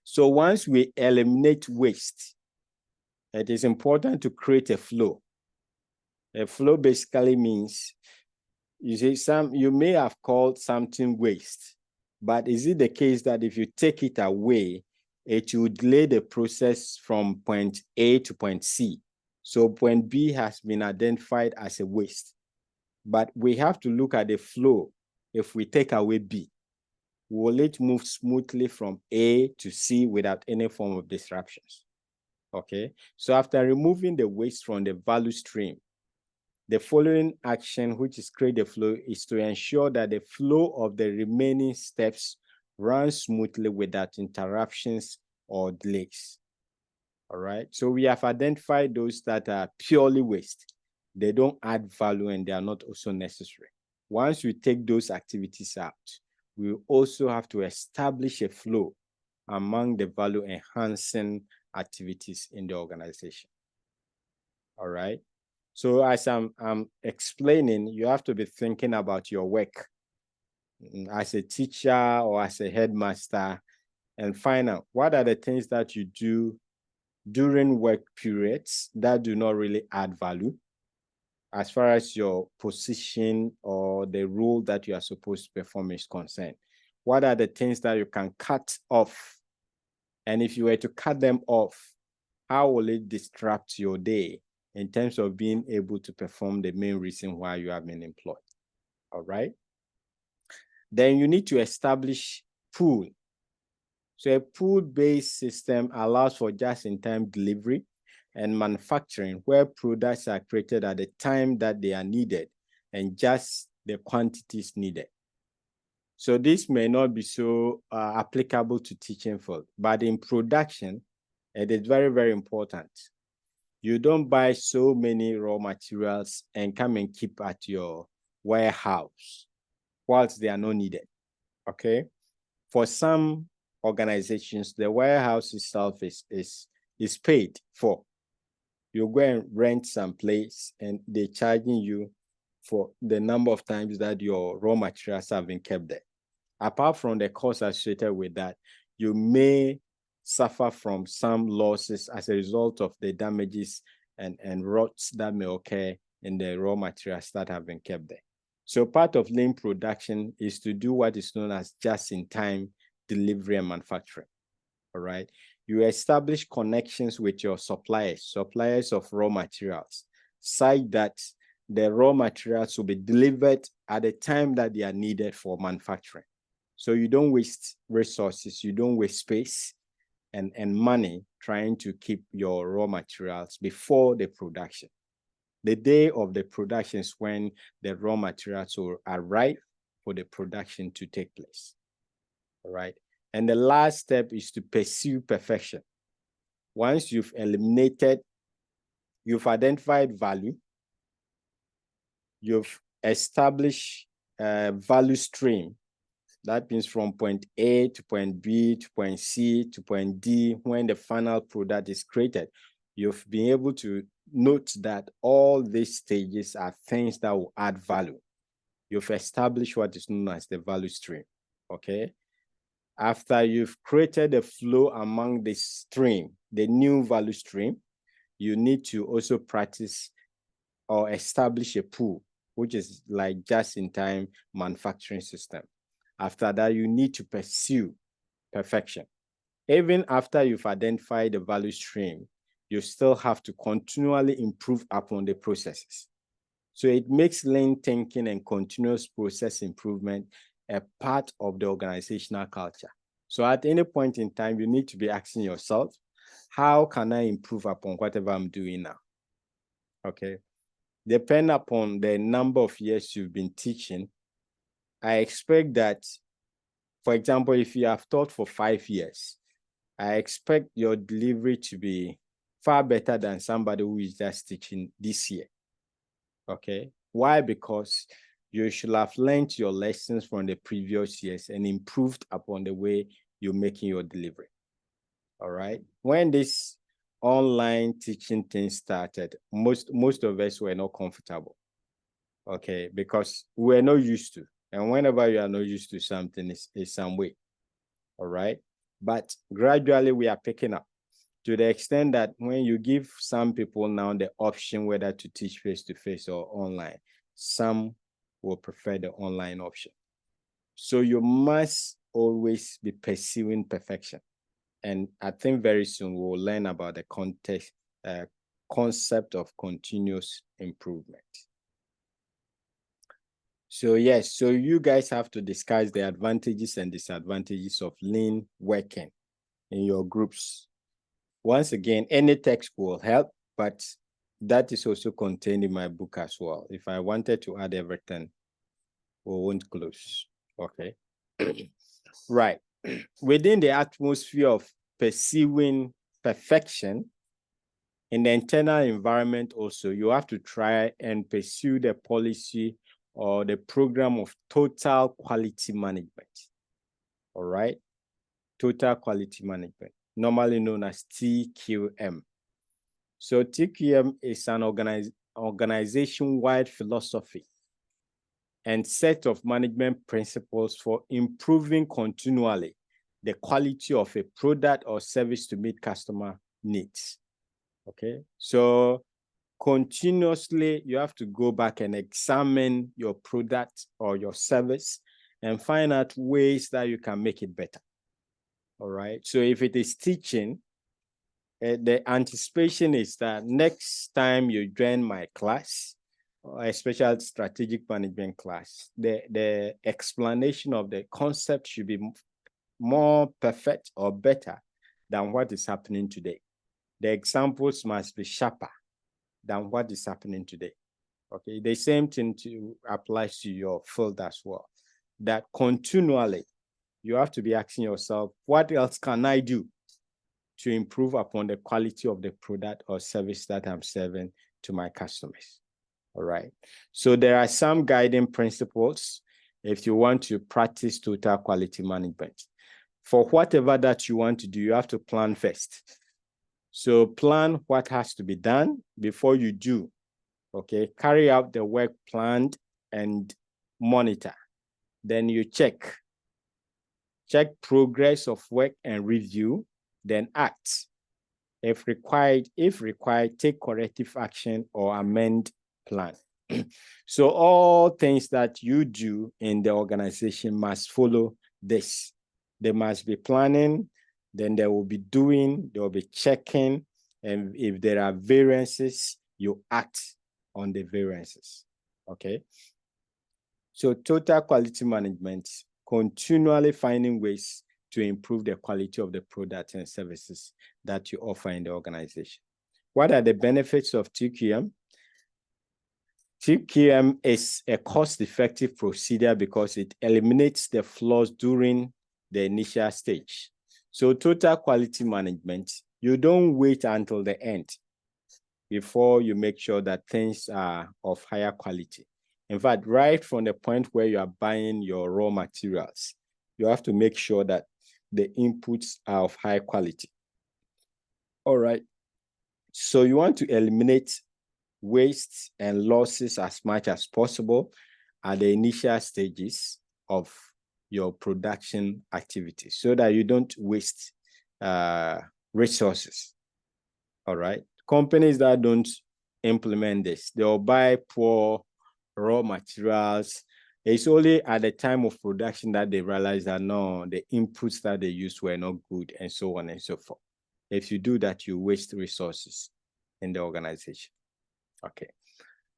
So once we eliminate waste, it is important to create a flow. A flow basically means, you may have called something waste, but is it the case that if you take it away, it will delay the process from point A to point C? So point B has been identified as a waste, but we have to look at the flow. If we take away B, will it move smoothly from A to C without any form of disruptions? Okay, so after removing the waste from the value stream, the following action, which is create the flow, is to ensure that the flow of the remaining steps runs smoothly without interruptions or delays. All right, so we have identified those that are purely waste. They don't add value and they are not also necessary. Once we take those activities out, we also have to establish a flow among the value enhancing activities in the organization. All right. So as I'm explaining, you have to be thinking about your work as a teacher or as a headmaster and find out what are the things that you do during work periods that do not really add value as far as your position or the role that you are supposed to perform is concerned. What are the things that you can cut off? And if you were to cut them off, how will it disrupt your day in terms of being able to perform the main reason why you have been employed? All right. Then you need to establish pool. So a pool-based system allows for just-in-time delivery and manufacturing where products are created at the time that they are needed and just the quantities needed. So this may not be so applicable to teaching field, but in production, it is very, very important. You don't buy so many raw materials and come and keep at your warehouse whilst they are not needed, okay? For some organizations, the warehouse itself is paid for. You go and rent some place and they're charging you for the number of times that your raw materials have been kept there. Apart from the cost associated with that, you may suffer from some losses as a result of the damages and rots that may occur in the raw materials that have been kept there. So part of lean production is to do what is known as just-in-time delivery and manufacturing. All right. You establish connections with your suppliers of raw materials, such that the raw materials will be delivered at the time that they are needed for manufacturing. So you don't waste resources, you don't waste space and money trying to keep your raw materials before the production. The day of the production is when the raw materials will arrive for the production to take place. All right. And the last step is to pursue perfection. Once you've identified value, you've established a value stream. That means from point A to point B to point C to point D, when the final product is created, you've been able to note that all these stages are things that will add value. You've established what is known as the value stream, okay? After you've created a flow among the stream, the new value stream, you need to also practice or establish a pool, which is like just-in-time manufacturing system. After that, you need to pursue perfection. Even after you've identified the value stream, you still have to continually improve upon the processes. So it makes lean thinking and continuous process improvement a part of the organizational culture. So at any point in time, you need to be asking yourself, how can I improve upon whatever I'm doing now? Okay. Depending upon the number of years you've been teaching, I expect that, for example, if you have taught for 5 years, I expect your delivery to be far better than somebody who is just teaching this year. Okay. Why? Because you should have learned your lessons from the previous years and improved upon the way you're making your delivery. All right. When this online teaching thing started, most of us were not comfortable. Okay, because we're not used to. And whenever you are not used to something, it's some way. All right. but gradually we are picking up to the extent that when you give some people now the option whether to teach face-to-face or online, some will prefer the online option. So you must always be pursuing perfection. And I think very soon we'll learn about the concept of continuous improvement. So yes, so you guys have to discuss the advantages and disadvantages of lean working in your groups. Once again, any text will help, but that is also contained in my book as well. If I wanted to add everything, we won't close. Okay. Right. Within the atmosphere of pursuing perfection, in the internal environment also, you have to try and pursue the policy or the program of total quality management. All right. Total quality management, normally known as TQM. So TQM is an organization-wide philosophy and set of management principles for improving continually the quality of a product or service to meet customer needs. Okay, so continuously you have to go back and examine your product or your service and find out ways that you can make it better. All right, so if it is teaching, the anticipation is that next time you join my class, a special strategic management class, the explanation of the concept should be more perfect or better than what is happening today. The examples must be sharper than what is happening today. Okay, the same thing applies to your field as well. That continually, you have to be asking yourself, what else can I do to improve upon the quality of the product or service that I'm serving to my customers? All right. So there are some guiding principles if you want to practice total quality management. For whatever that you want to do, you have to plan first. So plan what has to be done before you do. Okay. Carry out the work planned and monitor. Then you check progress of work and review, then act. If required, take corrective action or amend plan. So all things that you do in the organization must follow this. They must be planning, then they will be doing, they will be checking, and if there are variances, you act on the variances. Okay. So total quality management, continually finding ways to improve the quality of the products and services that you offer in the organization. What are the benefits of TQM? TQM is a cost-effective procedure because it eliminates the flaws during the initial stage. So total quality management, you don't wait until the end before you make sure that things are of higher quality. In fact, right from the point where you are buying your raw materials, you have to make sure that the inputs are of high quality. All right. So you want to eliminate waste and losses as much as possible at the initial stages of your production activity so that you don't waste resources. All right. Companies that don't implement this, they'll buy poor raw materials. It's only at the time of production that they realize that no, the inputs that they used were not good and so on and so forth. If you do that, you waste resources in the organization. Okay.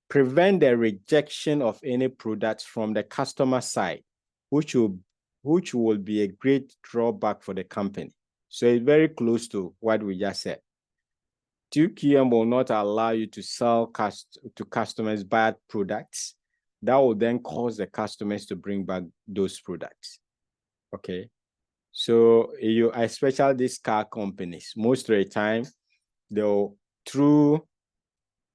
Prevent the rejection of any products from the customer side, which will be a great drawback for the company. So it's very close to what we just said. TQM will not allow you to sell to customers bad products. That will then cause the customers to bring back those products. Okay. So especially these car companies, most of the time, through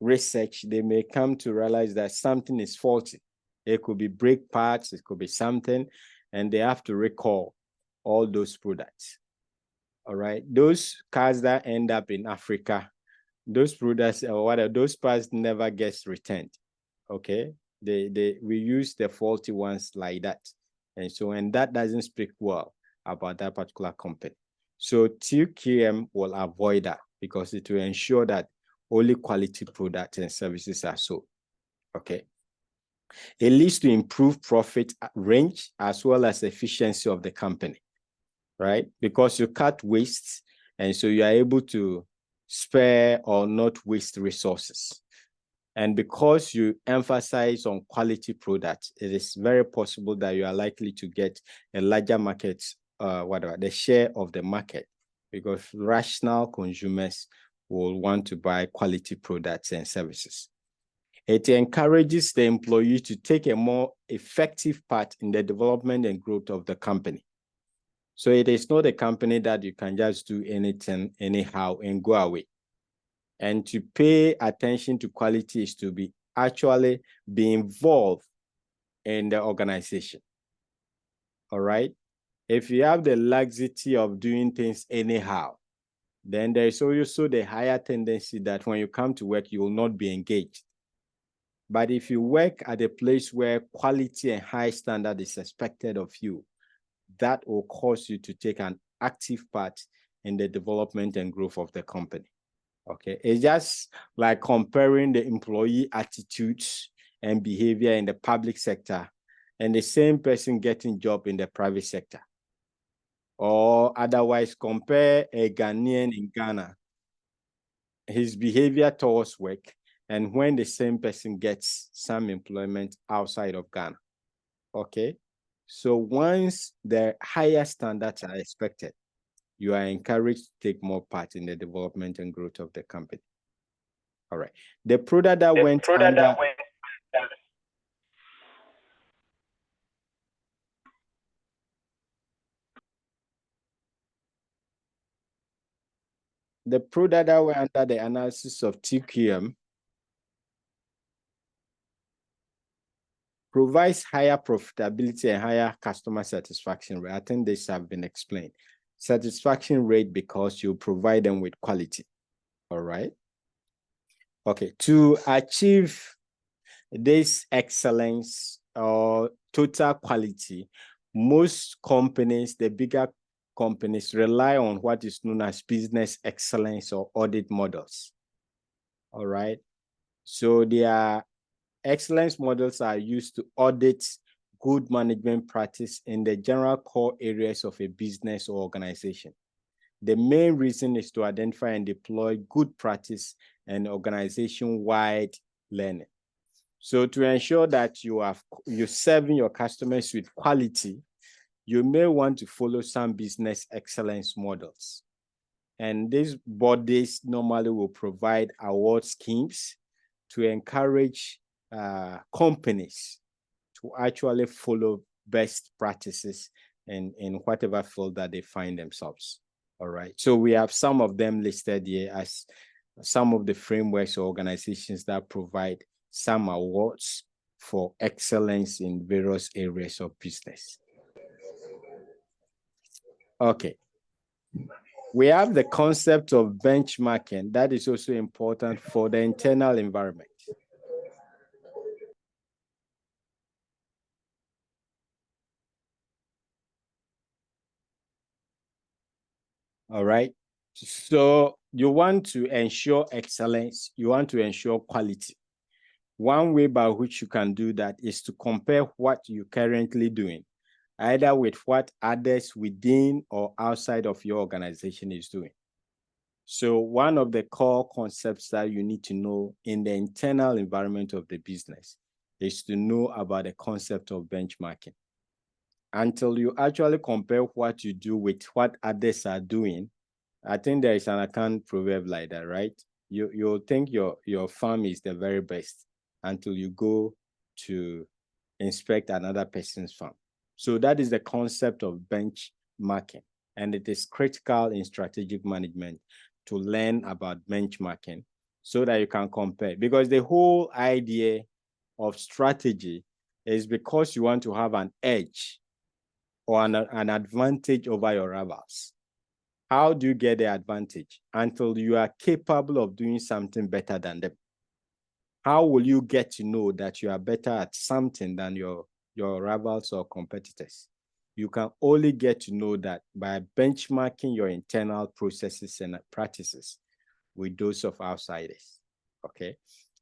research, they may come to realize that something is faulty. It could be brake parts, it could be something, and they have to recall all those products. All right. Those cars that end up in Africa, those products or whatever, those parts never gets returned. Okay. We use the faulty ones like that. And that doesn't speak well about that particular company. So TQM will avoid that because it will ensure that only quality products and services are sold. Okay. It leads to improved profit range as well as efficiency of the company, right? Because you cut waste, and so you are able to spare or not waste resources. And because you emphasize on quality products, it is very possible that you are likely to get a larger market, the share of the market, because rational consumers will want to buy quality products and services. It encourages the employee to take a more effective part in the development and growth of the company. So it is not a company that you can just do anything anyhow and go away. And to pay attention to quality is to be actually involved in the organization. All right. If you have the laxity of doing things anyhow, then there is also the higher tendency that when you come to work, you will not be engaged. But if you work at a place where quality and high standard is expected of you, that will cause you to take an active part in the development and growth of the company. Okay, it's just like comparing the employee attitudes and behavior in the public sector and the same person getting job in the private sector. Or otherwise, compare a Ghanaian in Ghana, his behavior towards work, and when the same person gets some employment outside of Ghana. Okay, so once the higher standards are expected, you are encouraged to take more part in the development and growth of the company. All right. The product that went under the analysis of TQM provides higher profitability and higher customer satisfaction rate. I think this have been explained. Satisfaction rate because you provide them with quality. All right. Okay. To achieve this excellence or total quality, most companies, the bigger companies, rely on what is known as business excellence or audit models. All right. So their excellence models are used to audit good management practice in the general core areas of a business or organization. The main reason is to identify and deploy good practice and organization-wide learning. So to ensure that you're serving your customers with quality, you may want to follow some business excellence models. And these bodies normally will provide award schemes to encourage companies to actually follow best practices in whatever field that they find themselves. All right. So we have some of them listed here as some of the frameworks or organizations that provide some awards for excellence in various areas of business. Okay. We have the concept of benchmarking that is also important for the internal environment. All right. So you want to ensure excellence, you want to ensure quality. One way by which you can do that is to compare what you're currently doing, either with what others within or outside of your organization is doing. So one of the core concepts that you need to know in the internal environment of the business is to know about the concept of benchmarking. Until you actually compare what you do with what others are doing, I think there is an account proverb like that, right? You'll think your farm is the very best until you go to inspect another person's farm. So that is the concept of benchmarking, and it is critical in strategic management to learn about benchmarking so that you can compare. Because the whole idea of strategy is because you want to have an edge or an advantage over your rivals. How do you get the advantage? Until you are capable of doing something better than them. How will you get to know that you are better at something than your rivals or competitors? You can only get to know that by benchmarking your internal processes and practices with those of outsiders, okay?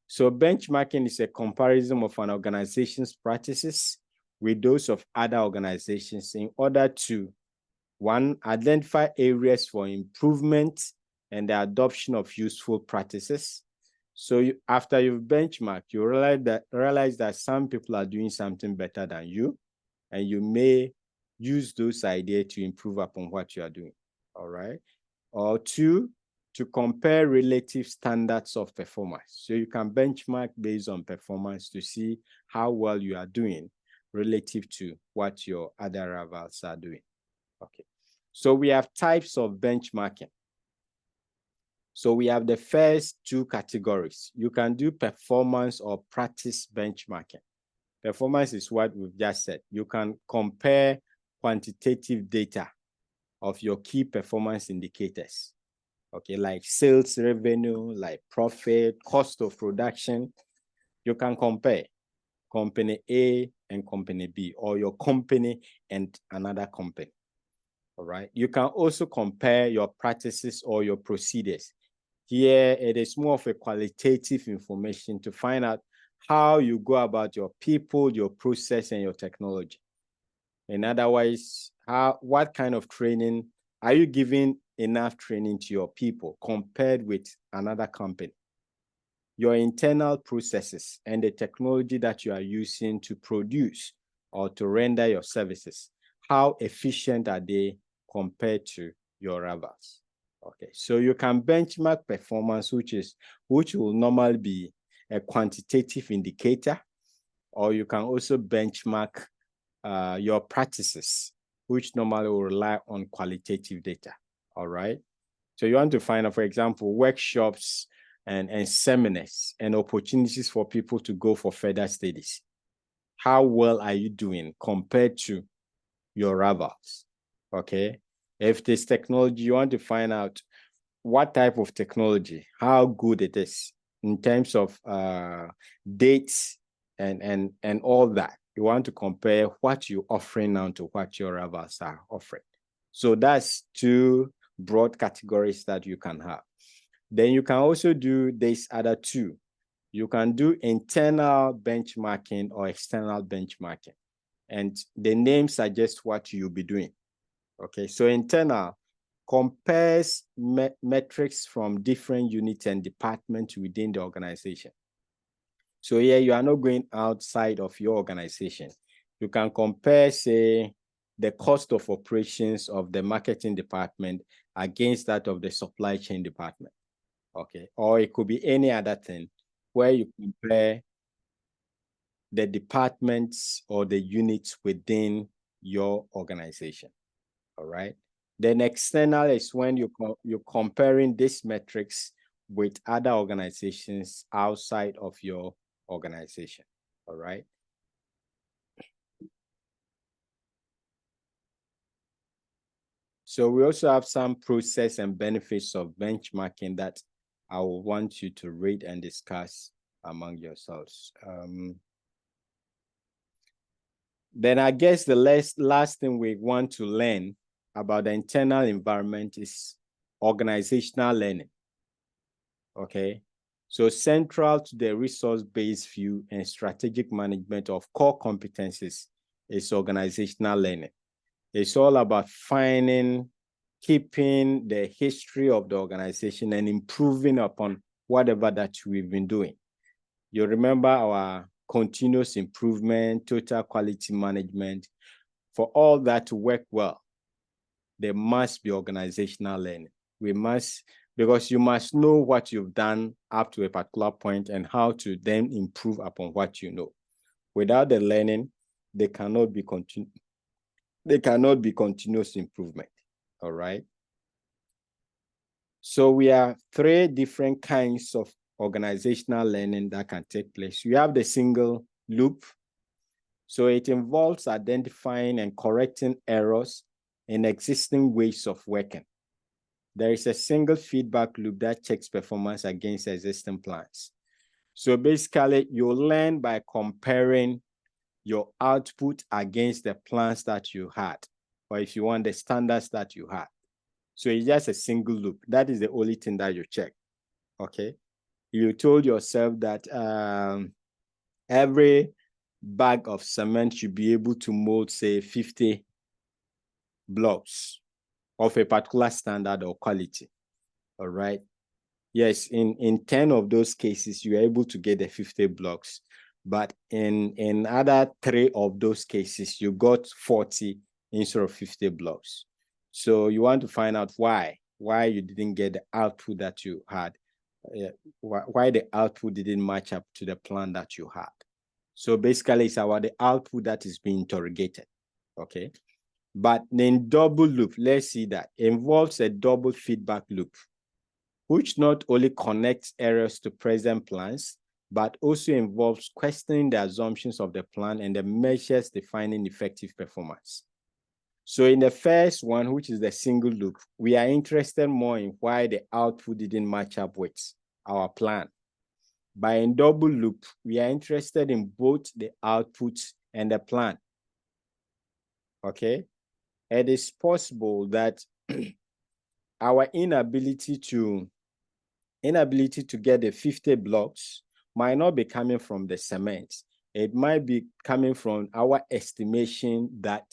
So benchmarking is a comparison of an organization's practices with those of other organizations in order to, one, identify areas for improvement and the adoption of useful practices. So after you've benchmarked, you realize that some people are doing something better than you, and you may use those ideas to improve upon what you are doing, all right? Or two, to compare relative standards of performance. So you can benchmark based on performance to see how well you are doing relative to what your other rivals are doing. Okay, so we have types of benchmarking. So we have the first two categories. You can do performance or practice benchmarking. Performance is what we've just said. You can compare quantitative data of your key performance indicators, okay, like sales revenue, like profit, cost of production. You can compare company A and company B, or your company and another company, all right? You can also compare your practices or your procedures. Here, it is more of a qualitative information to find out how you go about your people, your process, and your technology. And otherwise, what kind of training are you giving enough training to your people compared with another company? Your internal processes and the technology that you are using to produce or to render your services, how efficient are they compared to your rivals? Okay, so you can benchmark performance, which will normally be a quantitative indicator, or you can also benchmark your practices, which normally will rely on qualitative data, all right? So you want to find out, for example, workshops and seminars and opportunities for people to go for further studies. How well are you doing compared to your rivals, okay? If this technology, you want to find out what type of technology, how good it is in terms of dates and all that. You want to compare what you're offering now to what your rivals are offering. So that's two broad categories that you can have. Then you can also do this other two. You can do internal benchmarking or external benchmarking. And the name suggests what you'll be doing. Okay, so internal compares metrics from different units and departments within the organization. So here you are not going outside of your organization. You can compare, say, the cost of operations of the marketing department against that of the supply chain department. Okay, or it could be any other thing where you compare the departments or the units within your organization. All right. Then external is when you're comparing these metrics with other organizations outside of your organization. All right. So we also have some process and benefits of benchmarking that I will want you to read and discuss among yourselves. Then I guess the last thing we want to learn about the internal environment is organizational learning. Okay, so central to the resource-based view and strategic management of core competencies is organizational learning. It's all about finding, keeping the history of the organization and improving upon whatever that we've been doing. You remember our continuous improvement, total quality management. For all that to work well, there must be organizational learning. We must, because you must know what you've done up to a particular point and how to then improve upon what you know. Without the learning, there cannot be continuous improvement. All right. So we have three different kinds of organizational learning that can take place. You have the single loop. So it involves identifying and correcting errors in existing ways of working. There is a single feedback loop that checks performance against existing plans. So basically, you learn by comparing your output against the plans that you had, or if you want the standards that you had. So it's just a single loop. That is the only thing that you check. Okay. You told yourself that every bag of cement should be able to mold, say, 50 blocks of a particular standard or quality. All right. Yes, in 10 of those cases, you are able to get the 50 blocks. But in other 3 of those cases, you got 40 instead of 50 blocks. So you want to find out why you didn't get the output that you had, why the output didn't match up to the plan that you had. So basically, it's about the output that is being interrogated. Okay. But in double loop, let's see that involves a double feedback loop, which not only connects errors to present plans, but also involves questioning the assumptions of the plan and the measures defining effective performance. So in the first one, which is the single loop, we are interested more in why the output didn't match up with our plan. But in double loop, we are interested in both the output and the plan. Okay? It is possible that our inability to get the 50 blocks might not be coming from the cement. It might be coming from our estimation that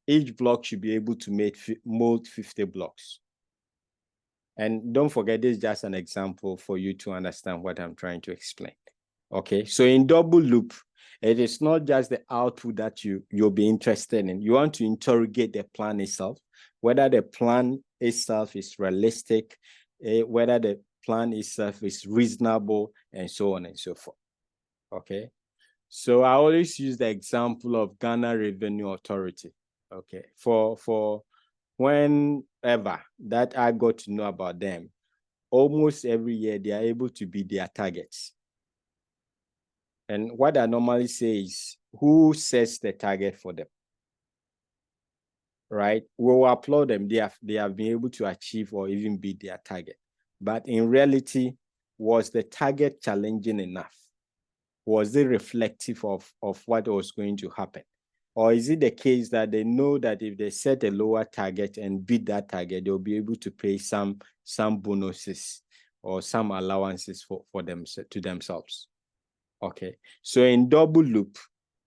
each block should be able to mold 50 blocks. And don't forget, this is just an example for you to understand what I'm trying to explain. Okay, so in double loop, it is not just the output that you'll be interested in. You want to interrogate the plan itself, whether the plan itself is realistic, whether the plan itself is reasonable, and so on and so forth. Okay, so I always use the example of Ghana Revenue Authority. Okay, for whenever that I got to know about them, almost every year they are able to beat their targets. And what I normally say is, who sets the target for them? Right? We will applaud them. They have been able to achieve or even beat their target. But in reality, was the target challenging enough? Was it reflective of what was going to happen? Or is it the case that they know that if they set a lower target and beat that target, they'll be able to pay some bonuses or some allowances for them to themselves? Okay, so in double loop,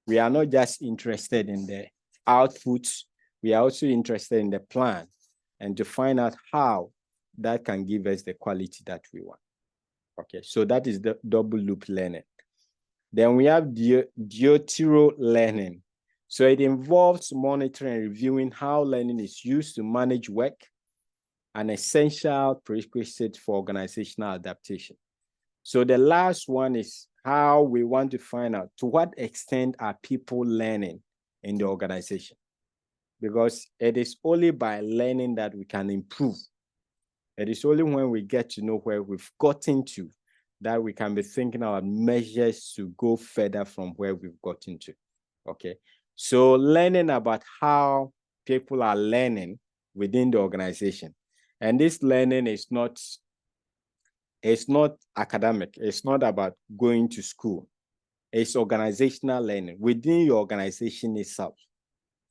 we are not just interested in the output, we are also interested in the plan and to find out how that can give us the quality that we want. Okay, so that is the double loop learning. Then we have Deutero learning. So it involves monitoring and reviewing how learning is used to manage work, an essential prerequisite for organizational adaptation. So the last one is how we want to find out to what extent are people learning in the organization, because it is only by learning that we can improve. It is only when we get to know where we've gotten to that we can be thinking about measures to go further from where we've gotten to. Okay, so learning about how people are learning within the organization, and this learning is not academic. It's not about going to school. It's organizational learning within your organization itself.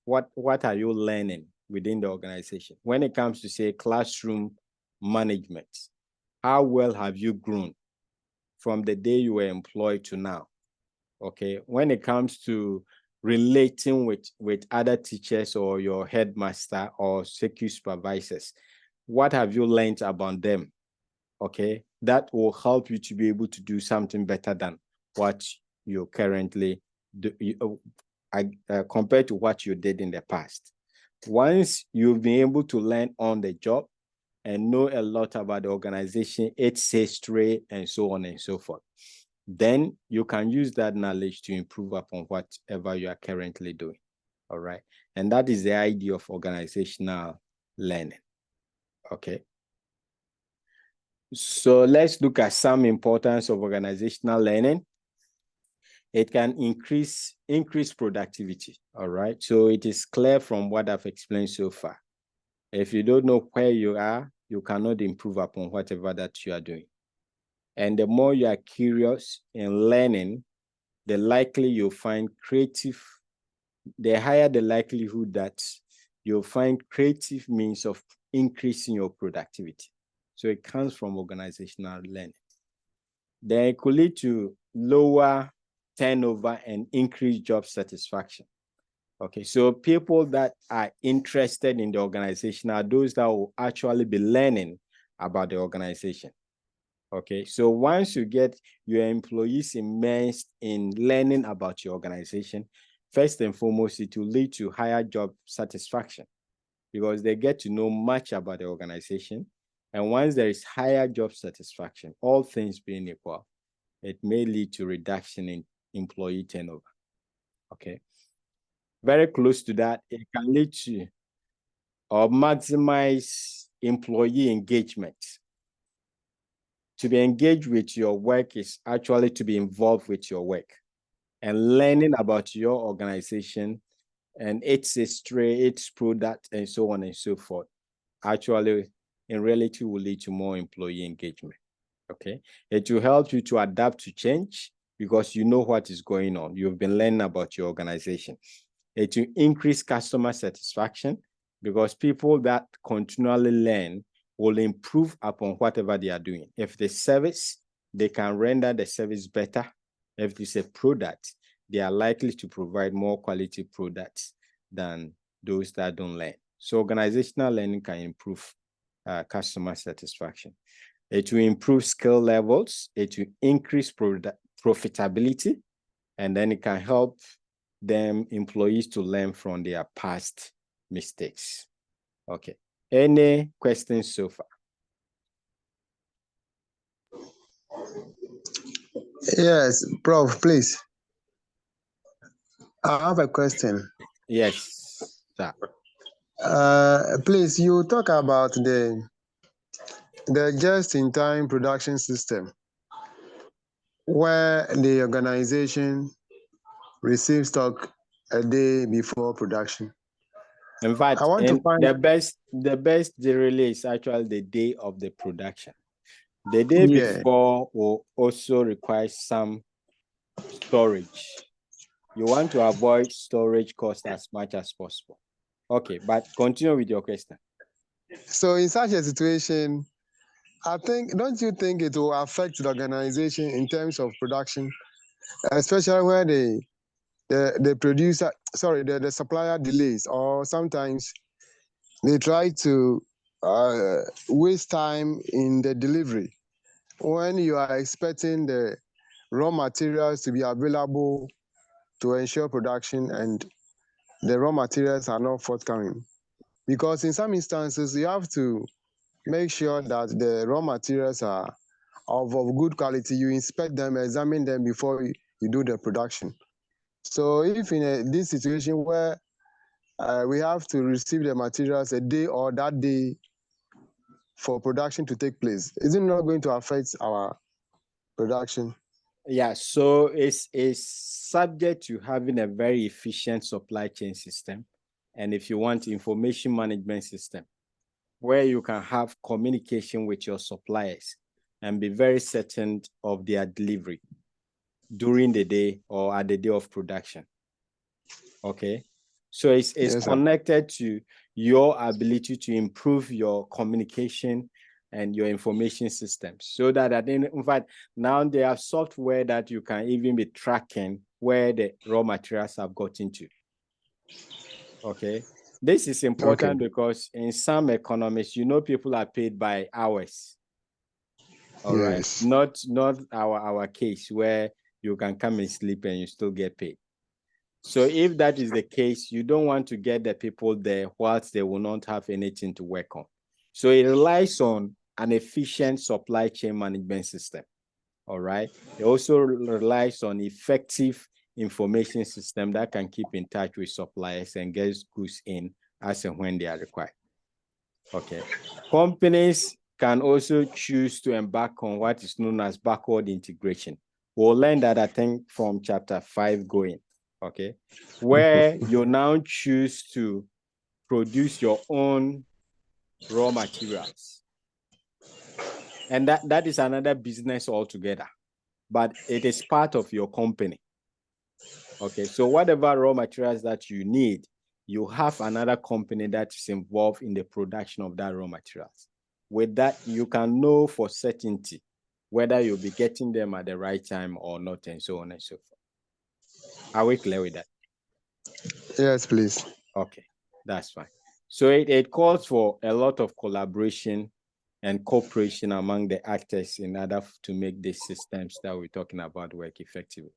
What are you learning within the organization? When it comes to, say, classroom management, how well have you grown from the day you were employed to now? Okay. When it comes to relating with other teachers or your headmaster or security supervisors, what have you learned about them? Okay, that will help you to be able to do something better than what you currently do, compared to what you did in the past. Once you've been able to learn on the job and know a lot about the organization, its history, and so on and so forth, then you can use that knowledge to improve upon whatever you are currently doing. All right, and that is the idea of organizational learning. Okay. So let's look at some importance of organizational learning. It can increase productivity, all right? So it is clear from what I've explained so far. If you don't know where you are, you cannot improve upon whatever that you are doing. And the more you are curious in learning, the likely you'll find creative, the higher the likelihood that you'll find creative means of increasing your productivity. So it comes from organizational learning. Then it could lead to lower turnover and increased job satisfaction. Okay, so people that are interested in the organization are those that will actually be learning about the organization. Okay, so once you get your employees immersed in learning about your organization, first and foremost, it will lead to higher job satisfaction because they get to know much about the organization. And once there is higher job satisfaction, all things being equal, it may lead to reduction in employee turnover. Okay. Very close to that, it can lead to or maximize employee engagement. To be engaged with your work is actually to be involved with your work and learning about your organization and its history, its product, and so on and so forth. Actually, in reality, will lead to more employee engagement. Okay. It will help you to adapt to change because you know what is going on. You've been learning about your organization. It will increase customer satisfaction because people that continually learn will improve upon whatever they are doing. If the service, they can render the service better. If it's a product, they are likely to provide more quality products than those that don't learn. So organizational learning can improve customer satisfaction. It will improve skill levels. It will increase profitability, and then it can help them employees to learn from their past mistakes. Okay. Any questions so far? Yes, Prof, please. I have a question. Yes, sir. Please, you talk about the just-in-time production system, where the organization receives stock a day before production. In fact, I want to find the best really is actually the day of the production. The day before will also require some storage. You want to avoid storage cost as much as possible. Okay, but continue with your question. So in such a situation, don't you think it will affect the organization in terms of production, especially where the producer, the supplier delays, or sometimes they try to waste time in the delivery when you are expecting the raw materials to be available to ensure production and the raw materials are not forthcoming? Because in some instances, you have to make sure that the raw materials are of good quality. You inspect them, examine them before you do the production. So if in this situation where we have to receive the materials a day or that day for production to take place, is it not going to affect our production? Yeah, so it's subject to having a very efficient supply chain system. And if you want information management system, where you can have communication with your suppliers and be very certain of their delivery during the day or at the day of production. Okay. So it's yes, connected to your ability to improve your communication and your information systems, so that in fact, now they have software that you can even be tracking where the raw materials have gotten to. Okay. This is important because in some economies, people are paid by hours. All right. Not our case where you can come and sleep and you still get paid. So if that is the case, you don't want to get the people there whilst they will not have anything to work on. So it relies on an efficient supply chain management system. All right. It also relies on effective information system that can keep in touch with suppliers and get goods in as and when they are required. Okay. Companies can also choose to embark on what is known as backward integration. We'll learn that, I think, from chapter 5 going. Okay, where you now choose to produce your own raw materials. And that is another business altogether, but it is part of your company. Okay, so whatever raw materials that you need, you have another company that is involved in the production of that raw materials. With that, you can know for certainty whether you'll be getting them at the right time or not, and so on and so forth. Are we clear with that? Yes, please. Okay, that's fine. So it calls for a lot of collaboration and cooperation among the actors in order to make these systems that we're talking about work effectively.